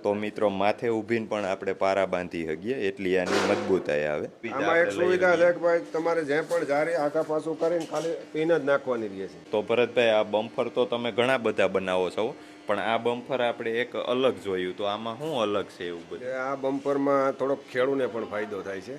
તો મિત્રો માથે ઊભીને પણ આપણે પારા બાંધી શકીએ એટલી આની મજબૂતાઈ આવે. આમાં એક સુવિધા છે કે ભાઈ તમારે જ્યાં પણ જારી આગા પાછું કરીને ખાલી પિન જ નાખવાની રહે છે. તો ભરતભાઈ આ બમ્ફર તો તમે ઘણા બધા બનાવો છો, પણ આ બમ્ફર આપણે એક અલગ જોયું, તો આમાં શું અલગ છે એવું બધું? આ બમ્પરમાં થોડોક ખેડૂને પણ ફાયદો થાય છે.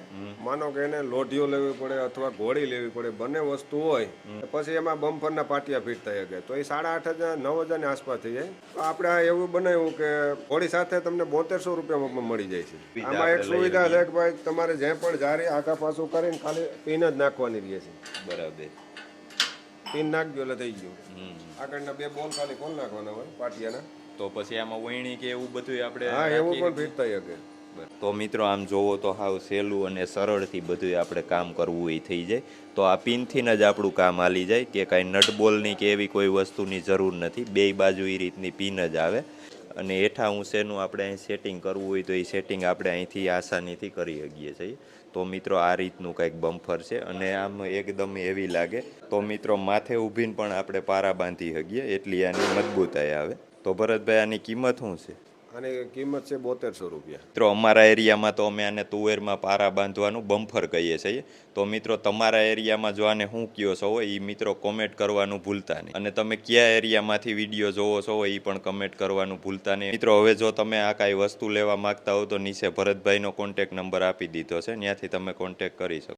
માનો કે એને લોઢીઓ લેવી પડે અથવા ઘોડી લેવી પડે, બંને વસ્તુ હોય પછી એમાં બમ્પરના પાટિયા ફીટ થઈ શકે, તો એ 8,500-9,000 આસપાસ થઈ જાય. તો આપણે આ એવું બનાવ્યું કે ઘોડી સાથે તમને 7200 રૂપિયામાં મળી જાય છે. આમાં એક સુવિધા છે કે ભાઈ તમારે જ્યાં પણ જારી આગા પાછું કરીને ખાલી પિન જ નાખવાની રહે છે. બરાબર. પિન નાખજો એટલે થઈ ગયું. આગળના 2 બોલ ખાલી ખોલ નાખવાના હોય પાટિયાના. તો પછી આમાં વહીણી કે એવું બધું આપણે એવું પણ ફિટ થઈ શકે. તો મિત્રો આમ જોવો તો હાવ સહેલું અને સરળથી બધું આપણે કામ કરવું એ થઈ જાય. તો આ પિનથી જ આપણું કામ હાલી જાય, કે કાંઈ નટબોલની કે એવી કોઈ વસ્તુની જરૂર નથી. 2 બાજુ એ રીતની પિન જ આવે. અને હેઠા ઊંચેનું આપણે અહીં સેટિંગ કરવું હોય તો એ સેટિંગ આપણે અહીંથી આસાનીથી કરી શકીએ છીએ. તો મિત્રો આ રીતનું કંઈક બમ્ફર છે અને આમ એકદમ એવી લાગે. તો મિત્રો માથે ઊભીને પણ આપણે પારા બાંધી શકીએ એટલી આની મજબૂતાઈ આવે. તો ભરતભાઈ આની કિંમત શું છે? આની કિંમત છે 7200 રૂપિયા. મિત્રો અમારા એરિયામાં તો અમે આને તુવેરમાં પારા બાંધવાનું બમ્ફર કહીએ છીએ. તો મિત્રો તમારા એરિયામાં જો આને શું કહો છો એ મિત્રો કોમેન્ટ કરવાનું ભૂલતા નહીં. અને તમે કયા એરિયામાંથી વિડીયો જોવો છો એ પણ કમેન્ટ કરવાનું ભૂલતા નહીં. મિત્રો હવે જો તમે આ કાંઈ વસ્તુ લેવા માગતા હો તો નીચે ભરતભાઈનો કોન્ટેક નંબર આપી દીધો છે, ત્યાંથી તમે કોન્ટેક કરી શકો.